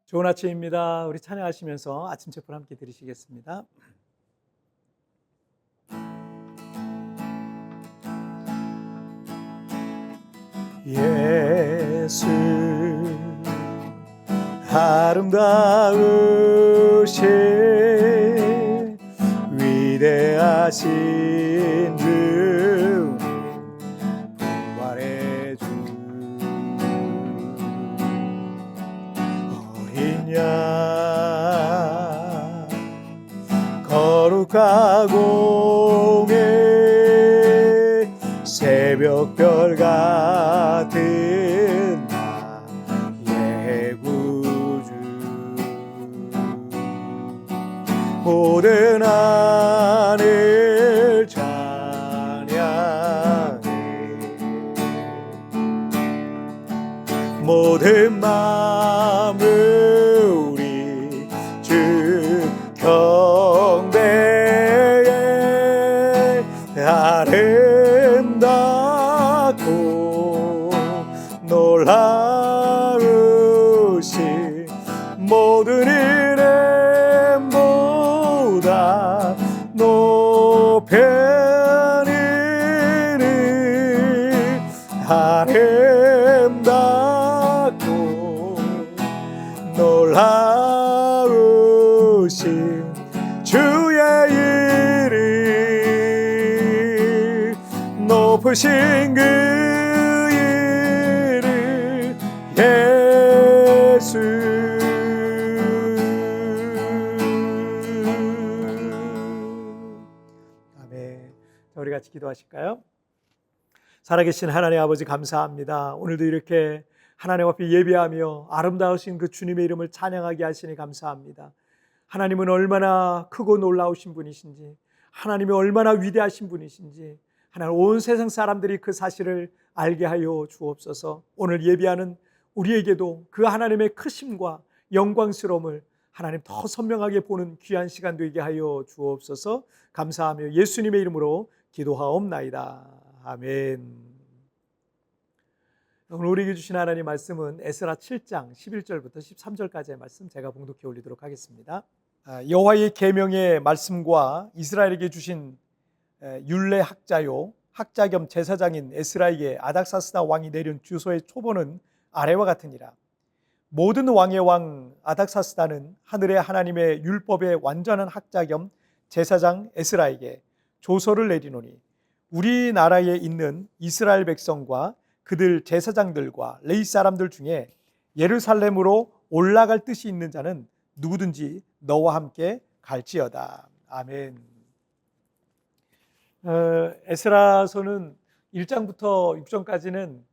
좋은 아침입니다. 우리 찬양하시면서 아침 책을 함께 들으시겠습니다. 예수 아름다우신 위대하신 주 부활의 주 어린 양 거룩하고 새벽별 같은 나의 구주 모든 하늘 찬양해 모든 마음을 우리 주 경배해 아름답고 놀라우신 모든 이름보다 높은 이름 아름답고 놀라우신 주의 이름 높으신 그 이름 예수 아멘. 자, 우리 같이 기도하실까요? 살아계신 하나님 아버지 감사합니다. 오늘도 이렇게 하나님 앞에 예배하며 아름다우신 그 주님의 이름을 찬양하게 하시니 감사합니다. 하나님은 얼마나 크고 놀라우신 분이신지, 하나님이 얼마나 위대하신 분이신지 하나님 온 세상 사람들이 그 사실을 알게 하여 주옵소서. 오늘 예배하는 우리에게도 그 하나님의 크심과 영광스러움을 하나님 더 선명하게 보는 귀한 시간 되게 하여 주옵소서. 감사하며 예수님의 이름으로 기도하옵나이다. 아멘. 오늘 우리에게 주신 하나님 말씀은 에스라 7장 11절부터 13절까지의 말씀 제가 봉독해 올리도록 하겠습니다. 여호와의 계명의 말씀과 이스라엘에게 주신 율례 학자요 학자 겸 제사장인 에스라에게 아닥사스다 왕이 내린 주소의 초본은 아래와 같으니라. 모든 왕의 왕 아닥사스다는 하늘의 하나님의 율법의 완전한 학자 겸 제사장 에스라에게 조서를 내리노니 우리나라에 있는 이스라엘 백성과 그들 제사장들과 레위 사람들 중에 예루살렘으로 올라갈 뜻이 있는 자는 누구든지 너와 함께 갈지어다. 아멘. 에스라서는 1장부터 6장까지는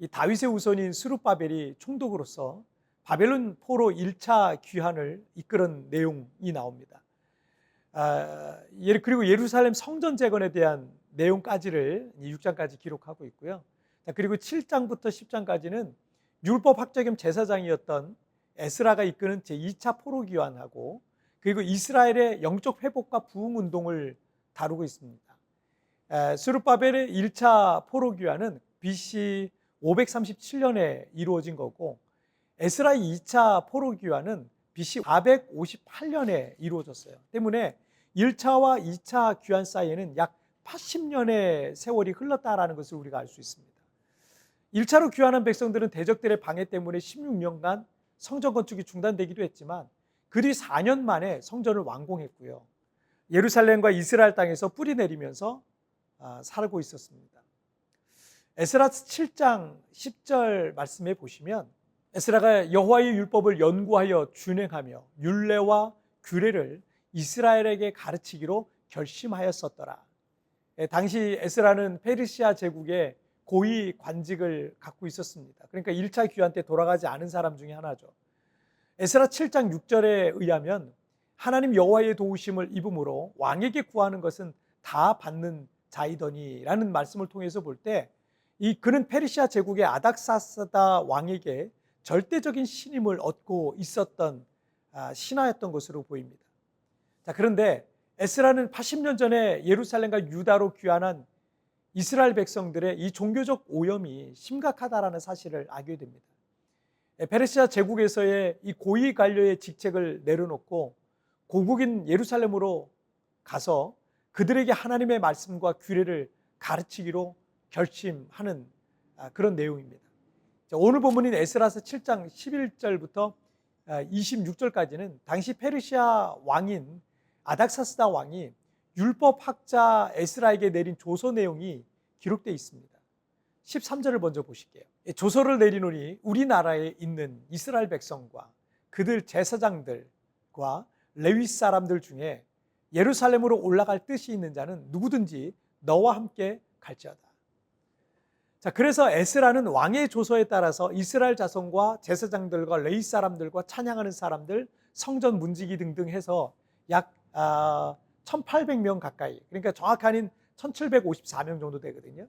이 다윗의 후손인 스룹바벨이 총독으로서 바벨론 포로 1차 귀환을 이끌은 내용이 나옵니다. 그리고 예루살렘 성전 재건에 대한 내용까지를 6장까지 기록하고 있고요. 그리고 7장부터 10장까지는 율법 학자 겸 제사장이었던 에스라가 이끄는 제2차 포로 귀환하고 그리고 이스라엘의 영적 회복과 부흥 운동을 다루고 있습니다. 스룹바벨의 1차 포로 귀환은 BC 537년에 이루어진 거고 에스라의 2차 포로 귀환은 BC 458년에 이루어졌어요. 때문에 1차와 2차 귀환 사이에는 약 80년의 세월이 흘렀다라는 것을 우리가 알 수 있습니다. 1차로 귀환한 백성들은 대적들의 방해 때문에 16년간 성전 건축이 중단되기도 했지만 그 뒤 4년 만에 성전을 완공했고요. 예루살렘과 이스라엘 땅에서 뿌리 내리면서 살고 있었습니다. 에스라 7장 10절 말씀에 보시면 에스라가 여호와의 율법을 연구하여 준행하며 율례와 규례를 이스라엘에게 가르치기로 결심하였었더라. 당시 에스라는 페르시아 제국의 고위 관직을 갖고 있었습니다. 그러니까 1차 귀환 때 돌아가지 않은 사람 중에 하나죠. 에스라 7장 6절에 의하면 하나님 여호와의 도우심을 입음으로 왕에게 구하는 것은 다 받는 자이더니라는 말씀을 통해서 볼 때 그는 페르시아 제국의 아닥사스다 왕에게 절대적인 신임을 얻고 있었던 신하였던 것으로 보입니다. 자, 그런데 에스라는 80년 전에 예루살렘과 유다로 귀환한 이스라엘 백성들의 이 종교적 오염이 심각하다라는 사실을 알게 됩니다. 페르시아 제국에서의 이 고위 관료의 직책을 내려놓고 고국인 예루살렘으로 가서 그들에게 하나님의 말씀과 규례를 가르치기로 결심하는 그런 내용입니다. 오늘 본문인 에스라서 7장 11절부터 26절까지는 당시 페르시아 왕인 아닥사스다 왕이 율법학자 에스라에게 내린 조서 내용이 기록되어 있습니다. 13절을 먼저 보실게요. 조서를 내리노니 우리나라에 있는 이스라엘 백성과 그들 제사장들과 레위 사람들 중에 예루살렘으로 올라갈 뜻이 있는 자는 누구든지 너와 함께 갈지어다. 자, 그래서 에스라는 왕의 조서에 따라서 이스라엘 자손과 제사장들과 레위 사람들과 찬양하는 사람들, 성전 문지기 등등 해서 약 1800명 가까이, 그러니까 정확한 1754명 정도 되거든요.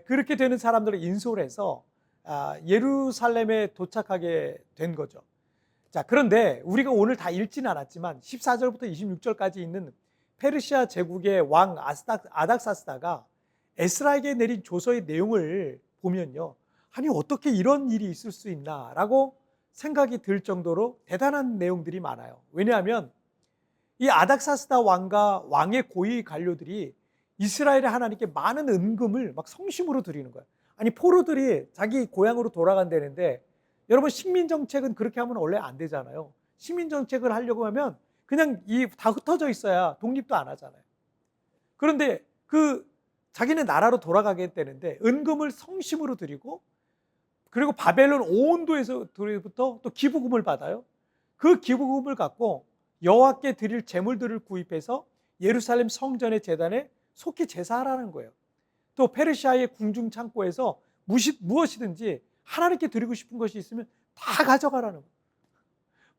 그렇게 되는 사람들을 인솔해서 예루살렘에 도착하게 된 거죠. 자, 그런데 우리가 오늘 다 읽지는 않았지만 14절부터 26절까지 있는 페르시아 제국의 왕 아닥사스다가 에스라에게 내린 조서의 내용을 보면요, 아니 어떻게 이런 일이 있을 수 있나라고 생각이 들 정도로 대단한 내용들이 많아요. 왜냐하면 이 아닥사스다 왕과 왕의 고위 관료들이 이스라엘의 하나님께 많은 은금을 막 성심으로 드리는 거예요. 아니 포로들이 자기 고향으로 돌아간다는데, 여러분 식민정책은 그렇게 하면 원래 안 되잖아요. 식민정책을 하려고 하면 그냥 다 흩어져 있어야 독립도 안 하잖아요. 그런데 자기네 나라로 돌아가겠다는데 은금을 성심으로 드리고, 그리고 바벨론 온도에서부터 또 기부금을 받아요. 그 기부금을 갖고 여호와께 드릴 제물들을 구입해서 예루살렘 성전의 제단에 속히 제사하라는 거예요. 또 페르시아의 궁중 창고에서 무엇이든지 하나님께 드리고 싶은 것이 있으면 다 가져가라는 거예요.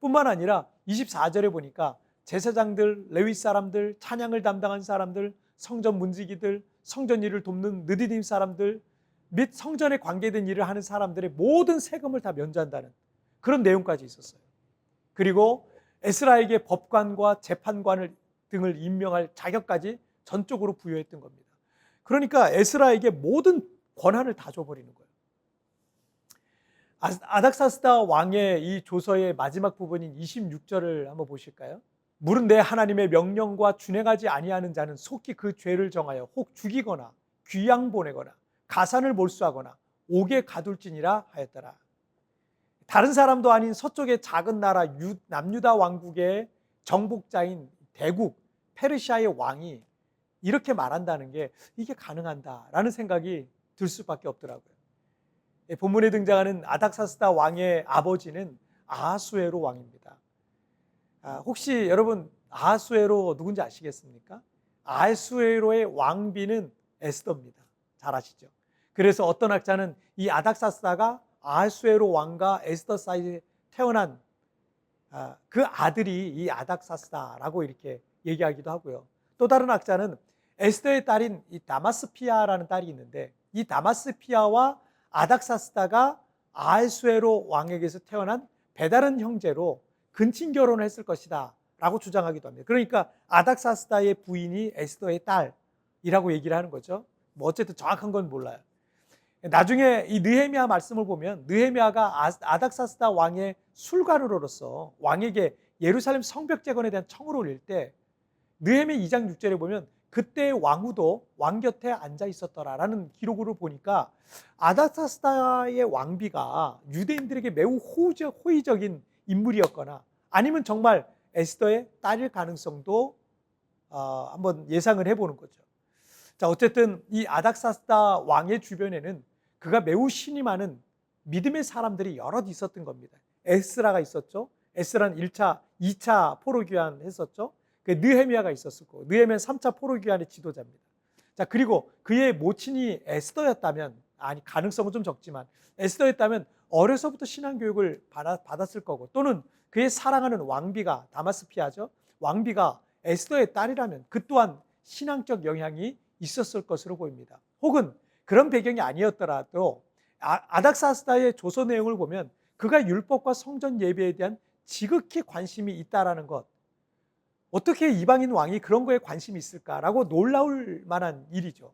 뿐만 아니라 24절에 보니까 제사장들, 레위 사람들, 찬양을 담당한 사람들, 성전 문지기들, 성전 일을 돕는 느디딤 사람들 및 성전에 관계된 일을 하는 사람들의 모든 세금을 다 면제한다는 그런 내용까지 있었어요. 그리고 에스라에게 법관과 재판관 등을 임명할 자격까지 전적으로 부여했던 겁니다. 그러니까 에스라에게 모든 권한을 다 줘버리는 거예요. 아닥사스다 왕의 이 조서의 마지막 부분인 26절을 한번 보실까요? 물은 내 하나님의 명령과 준행하지 아니하는 자는 속히 그 죄를 정하여 혹 죽이거나 귀양 보내거나 가산을 몰수하거나 옥에 가둘지니라 하였더라. 다른 사람도 아닌 서쪽의 작은 나라 남유다 왕국의 정복자인 대국 페르시아의 왕이 이렇게 말한다는 게 이게 가능한다라는 생각이 들 수밖에 없더라고요. 본문에 등장하는 아닥사스다 왕의 아버지는 아하수에로 왕입니다. 혹시 여러분 아하수에로 누군지 아시겠습니까? 아하수에로의 왕비는 에스더입니다. 잘 아시죠? 그래서 어떤 학자는 이 아닥사스다가 아하수에로 왕과 에스더 사이에 태어난 그 아들이 이 아닥사스다라고 이렇게 얘기하기도 하고요. 또 다른 학자는 에스더의 딸인 이 다마스피아라는 딸이 있는데, 이 다마스피아와 아닥사스다가 아하수에로 왕에게서 태어난 배다른 형제로 근친 결혼을 했을 것이다 라고 주장하기도 합니다. 그러니까 아닥사스다의 부인이 에스더의 딸이라고 얘기를 하는 거죠. 뭐 어쨌든 정확한 건 몰라요. 나중에 이 느헤미야 말씀을 보면 느헤미야가 아닥사스다 왕의 술가루로서 왕에게 예루살렘 성벽 재건에 대한 청을 올릴 때 느헤미야 2장 6절에 보면 그때 왕후도 왕 곁에 앉아 있었더라라는 기록으로 보니까 아닥사스다의 왕비가 유대인들에게 매우 호의적인 인물이었거나 아니면 정말 에스더의 딸일 가능성도 한번 예상을 해보는 거죠. 자, 어쨌든 이 아닥사스다 왕의 주변에는 그가 매우 신이 많은 믿음의 사람들이 여럿 있었던 겁니다. 에스라가 있었죠. 에스라는 1차, 2차 포로귀환 했었죠. 느헤미야가 있었고, 느헤미야는 3차 포로귀환의 지도자입니다. 자, 그리고 그의 모친이 에스더였다면, 가능성은 좀 적지만 에스더였다면 어려서부터 신앙교육을 받았을 거고, 또는 그의 사랑하는 왕비가 다마스피아죠. 왕비가 에스더의 딸이라면 그 또한 신앙적 영향이 있었을 것으로 보입니다. 혹은 그런 배경이 아니었더라도 아닥사스다의 조서 내용을 보면 그가 율법과 성전 예배에 대한 지극히 관심이 있다라는 것, 어떻게 이방인 왕이 그런 거에 관심이 있을까라고 놀라울 만한 일이죠.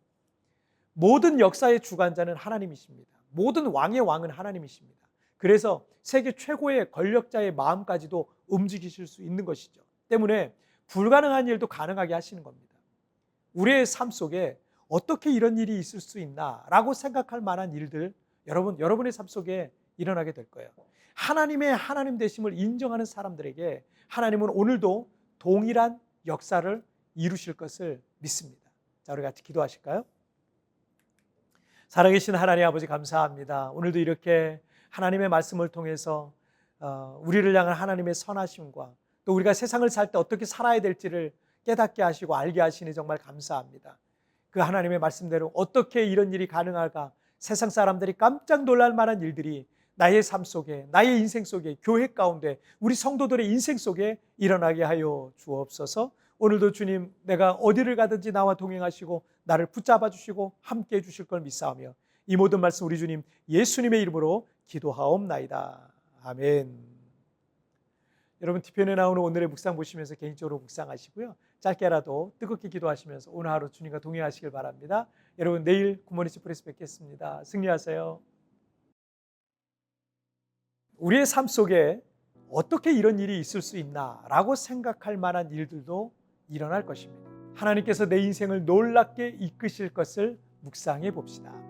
모든 역사의 주관자는 하나님이십니다. 모든 왕의 왕은 하나님이십니다. 그래서 세계 최고의 권력자의 마음까지도 움직이실 수 있는 것이죠. 때문에 불가능한 일도 가능하게 하시는 겁니다. 우리의 삶 속에 어떻게 이런 일이 있을 수 있나라고 생각할 만한 일들 여러분의 삶 속에 일어나게 될 거예요. 하나님의 하나님 되심을 인정하는 사람들에게 하나님은 오늘도 동일한 역사를 이루실 것을 믿습니다. 자, 우리 같이 기도하실까요? 살아계신 하나님 아버지 감사합니다. 오늘도 이렇게 하나님의 말씀을 통해서 우리를 향한 하나님의 선하심과 또 우리가 세상을 살 때 어떻게 살아야 될지를 깨닫게 하시고 알게 하시니 정말 감사합니다. 그 하나님의 말씀대로 어떻게 이런 일이 가능할까? 세상 사람들이 깜짝 놀랄 만한 일들이 나의 삶 속에, 나의 인생 속에, 교회 가운데, 우리 성도들의 인생 속에 일어나게 하여 주옵소서. 오늘도 주님, 내가 어디를 가든지 나와 동행하시고 나를 붙잡아 주시고 함께 해 주실 걸 믿사오며 이 모든 말씀 우리 주님 예수님의 이름으로 기도하옵나이다. 아멘. 여러분 TPN에 나오는 오늘의 묵상 보시면서 개인적으로 묵상하시고요. 짧게라도 뜨겁게 기도하시면서 오늘 하루 주님과 동행하시길 바랍니다. 여러분 내일 굿모닝 프레스 뵙겠습니다. 승리하세요. 우리의 삶 속에 어떻게 이런 일이 있을 수 있나라고 생각할 만한 일들도 일어날 것입니다. 하나님께서 내 인생을 놀랍게 이끄실 것을 묵상해 봅시다.